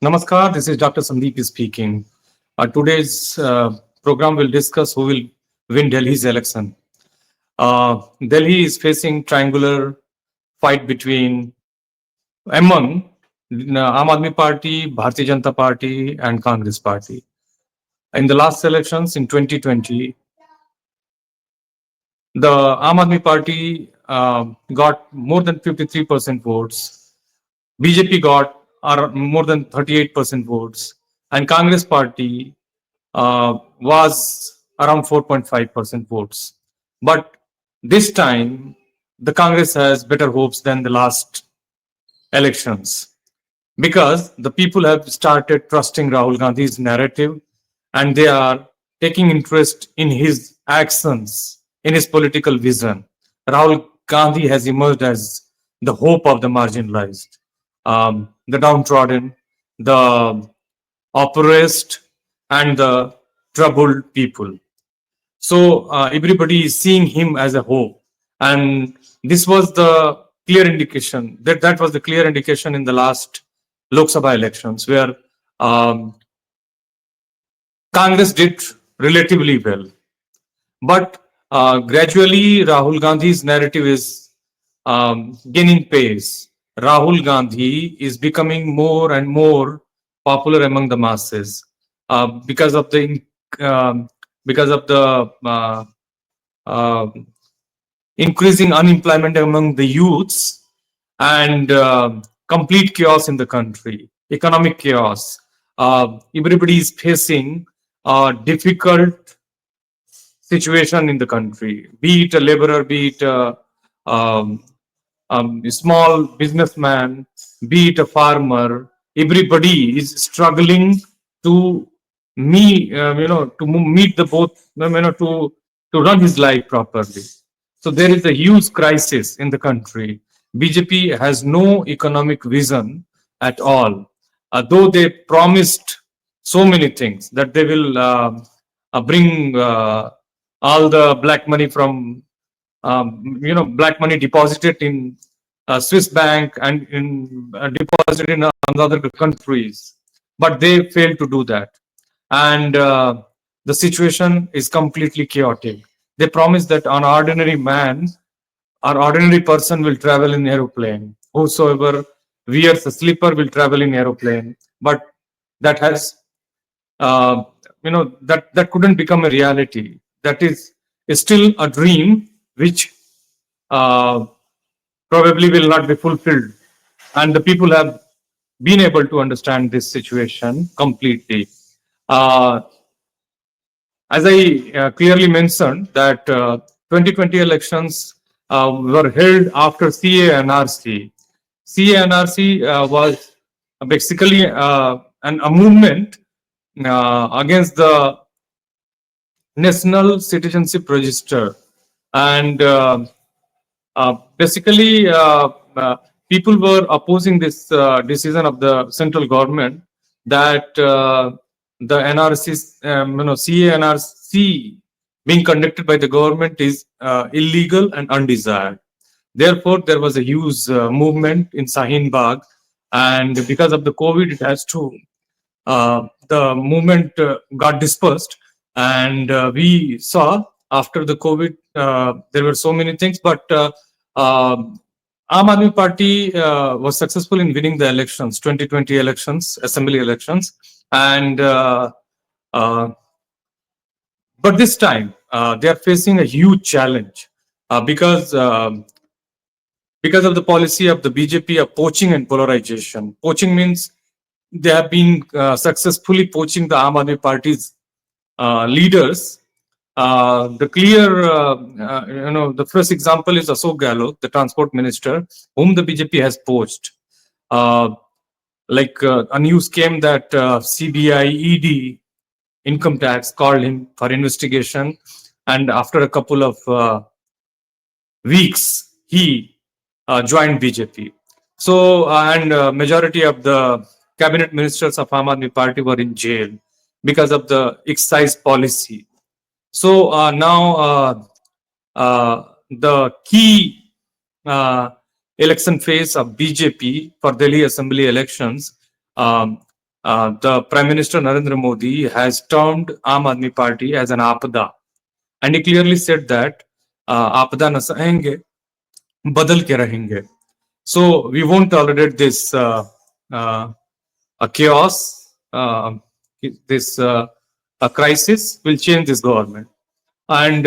Namaskar, this is Dr. Sandeep speaking. Today's program will discuss who will win Delhi's election. Delhi is facing triangular fight between among Aam Aadmi Party, Bharatiya Janata Party, and Congress Party. In the last elections in 2020, the Aam Aadmi Party got more than 53% votes. BJP got more than 38% votes, and Congress Party was around 4.5% votes. But this time, the Congress has better hopes than the last elections because the people have started trusting Rahul Gandhi's narrative and they are taking interest in his actions, in his political vision. Rahul Gandhi has emerged as the hope of the marginalized, the downtrodden, the oppressed, and the troubled people. So everybody is seeing him as a hope, and this was the clear indication that was the clear indication in the last Lok Sabha elections, where um, Congress did relatively well. But gradually, Rahul Gandhi's narrative is gaining pace. Rahul Gandhi is becoming more and more popular among the masses because of the um, because of the uh, increasing unemployment among the youths and complete chaos in the country, economic chaos. Everybody is facing a difficult situation in the country, be it a laborer, be it um, a small businessman, be it a farmer. Everybody is struggling to meet the both, to run his life properly. So there is a huge crisis in the country. BJP has no economic vision at all, though they promised so many things that they will bring all the black money from black money deposited in Swiss bank and in deposited in other countries, but they failed to do that, and the situation is completely chaotic. They promise that an ordinary man or ordinary person will travel in aeroplane. Whosoever wears a slipper will travel in aeroplane, but that has that couldn't become a reality. That is still a dream which uh, probably will not be fulfilled, and the people have been able to understand this situation completely. uh, as I clearly mentioned that 2020 elections were held after CANRC. CANRC was basically a movement against the National Citizenship Register, and basically people were opposing this decision of the central government that the NRC, CANRC being conducted by the government is illegal and undesired. Therefore, there was a huge movement in Sahin Bagh, and because of the COVID, it has to the movement got dispersed, and we saw after the COVID there were so many things, but Aam Aadmi Party was successful in winning the elections, 2020 elections, assembly elections, and uh, but this time they are facing a huge challenge because of the policy of the BJP of poaching and polarization. Poaching means they have been successfully poaching the Aam Aadmi Party's leaders. The first example is Ashok Gehlot, the transport minister, whom the BJP has poached. A news came that CBI, ED, income tax called him for investigation, and after a couple of weeks, he joined BJP. So, and majority of the cabinet ministers of Aam Aadmi Party were in jail because of the excise policy. So now the key election phase of BJP for Delhi Assembly elections, the Prime Minister Narendra Modi has termed Aam Aadmi Party as an Apada, and he clearly said that Apada na sahenge, badal ke rahenge. So we won't tolerate this a chaos, this a crisis will change this government. And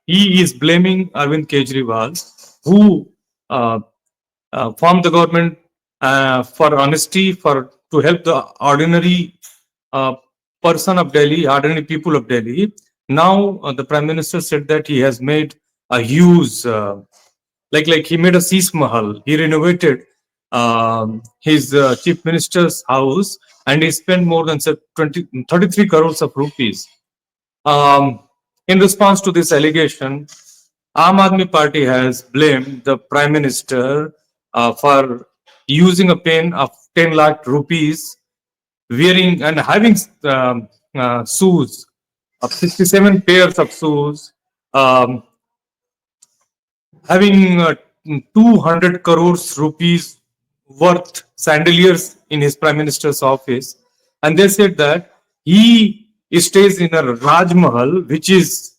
he is blaming Arvind Kejriwal, who uh, formed the government for honesty, for to help the ordinary uh, person of Delhi, ordinary people of Delhi. Now the Prime Minister said that he has made a huge like he made a Sis Mahal. He renovated his chief minister's house, and he spent more than 33 crores of rupees. Um, in response to this allegation, Aam Aadmi Party has blamed the Prime Minister for using a pen of 10 lakh rupees, wearing and having shoes of 67 pairs of shoes, um, having 200 crores rupees worth chandeliers in his prime minister's office. And they said that he stays in a Raj Mahal, which is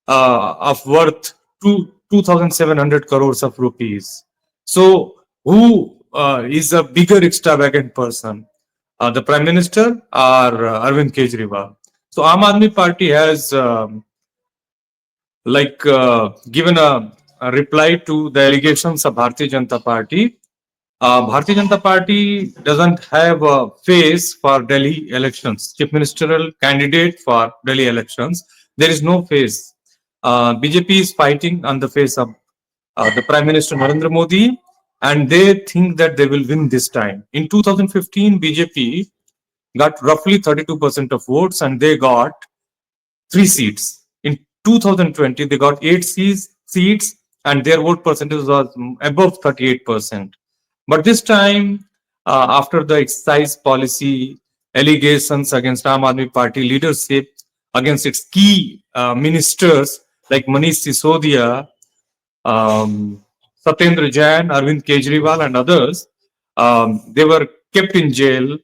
of worth 2,700 crores of rupees. So, who is a bigger extravagant person? The Prime Minister or Arvind Kejriwal? So, Aam Aadmi Party has given a reply to the allegations of Bharatiya Janata Party. Bharatiya Janata Party doesn't have a face for Delhi elections. Chief ministerial candidate for Delhi elections, there is no face. BJP is fighting on the face of the Prime Minister Narendra Modi, and they think that they will win this time. In 2015, BJP got roughly 32% of votes, and they got 3 seats. In 2020, they got 8 seats, and their vote percentage was above 38%. But this time, after the excise policy allegations against Aam Aadmi Party leadership, against its key ministers like Manish Sisodia, Satyendra Jain, Arvind Kejriwal, and others, they were kept in jail.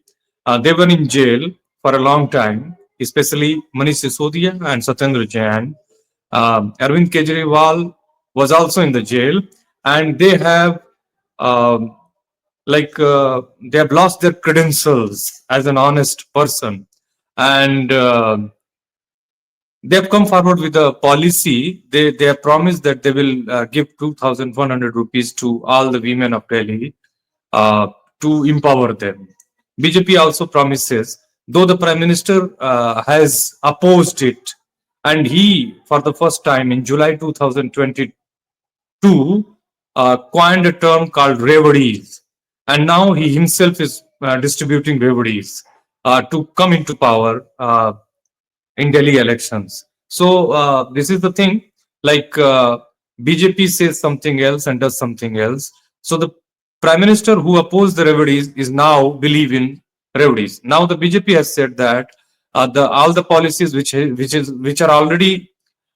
They were in jail for a long time, especially Manish Sisodia and Satyendra Jain. Arvind Kejriwal was also in the jail, and they have um, they have lost their credentials as an honest person, and they have come forward with a policy. They have promised that they will give 2,100 rupees to all the women of Delhi uh, to empower them. BJP also promises, though the Prime Minister has opposed it, and he, for the first time in July 2022, coined a term called reveries, and now he himself is distributing reveries to come into power in Delhi elections. So this is the thing. Like BJP says something else and does something else. So the Prime Minister who opposed the reveries is now believe in reveries. Now the BJP has said that the all the policies which are already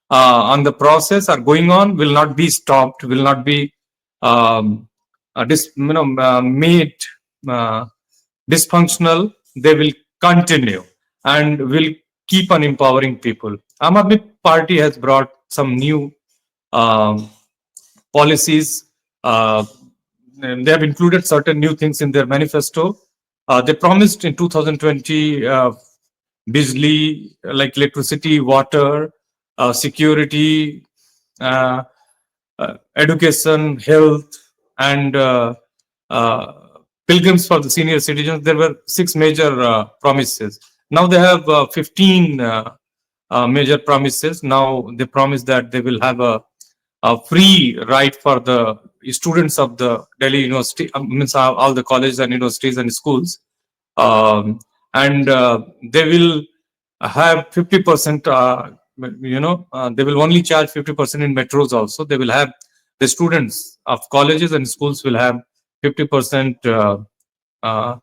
on the process are going on will not be stopped, will not be um, made uh, dysfunctional. They will continue and will keep on empowering people. Aam Aadmi Party has brought some new um, policies. And they have included certain new things in their manifesto. They promised in 2020 Bijli, like electricity, water, security, uh, education, health, and uh, pilgrims for the senior citizens. There were 6 major promises. Now they have 15 major promises. Now they promise that they will have a free ride for the students of the Delhi University, means all the colleges and universities and schools, and they will have 50%. They will only charge 50% in metros. Also, they will have the students of colleges and schools will have 50% uh,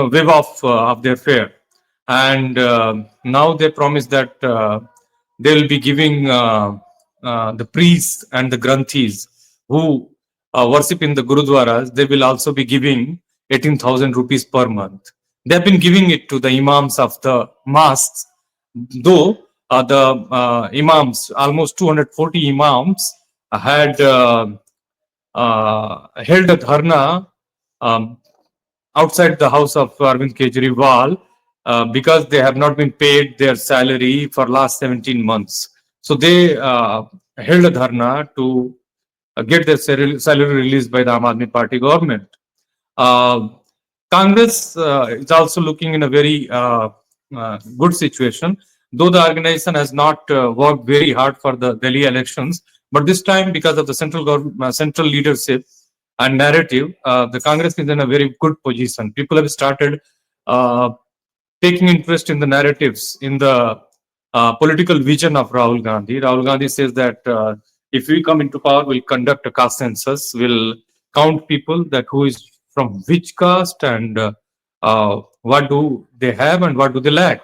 waive off of their fare, and now they promise that they will be giving the priests and the granthis who worship in the gurudwaras. They will also be giving 18,000 rupees per month. They've been giving it to the imams of the mosques, though the imams, almost 240 imams, had held a dharna um, outside the house of Arvind Kejriwal because they have not been paid their salary for last 17 months. So they held a dharna to get their salary released by the Aam Aadmi Party government. Uh, Congress is also looking in a very good situation, though the organization has not worked very hard for the Delhi elections. But this time, because of the central government, central leadership and narrative, the Congress is in a very good position. People have started uh, taking interest in the narratives, in the political vision of Rahul Gandhi. Rahul Gandhi says that if we come into power, we'll conduct a caste census, we'll count people that who is from which caste and what do they have and what do they lack.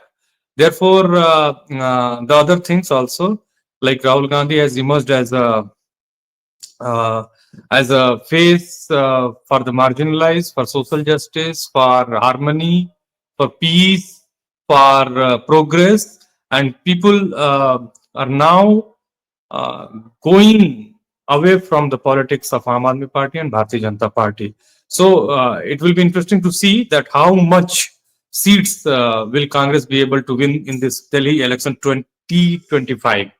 Therefore, the other things also, like Rahul Gandhi has emerged uh, as a face for the marginalized, for social justice, for harmony, for peace, for progress, and people are now uh, going away from the politics of Aam Aadmi Party and Bharatiya Janata Party. So it will be interesting to see that how much seats will Congress be able to win in this Delhi election 2025.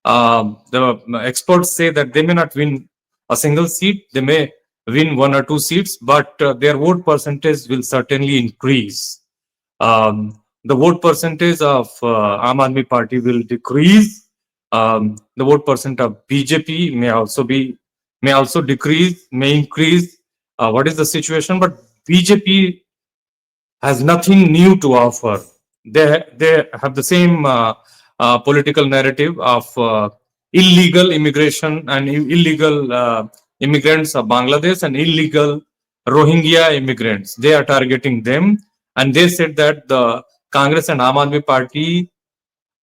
The experts say that they may not win a single seat, they may win one or two seats, but their vote percentage will certainly increase. The vote percentage of Aam Aadmi Party will decrease. The vote percent of BJP may also decrease, may increase. What is the situation? But BJP has nothing new to offer. They have the same political narrative of illegal immigration and illegal immigrants of Bangladesh and illegal Rohingya immigrants. They are targeting them, and they said that the Congress and Aam Aadmi Party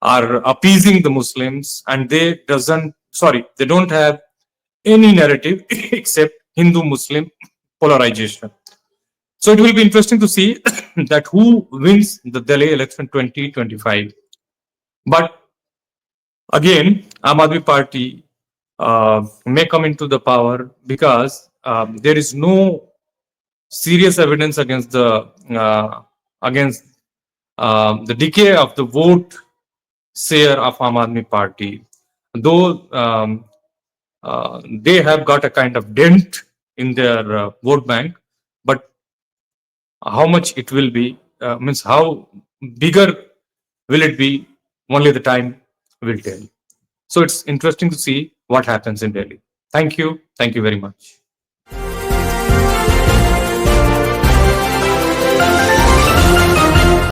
are appeasing the Muslims, and they don't have any narrative except Hindu Muslim polarization. So it will be interesting to see that who wins the Delhi election 2025. But again, Aam Aadmi Party may come into the power because there is no serious evidence against the decay of the vote share of Aam Aadmi Party. Though they have got a kind of dent in their vote bank, but how much it will be means how bigger will it be, only the time will tell. So it's interesting to see what happens in Delhi. Thank you very much.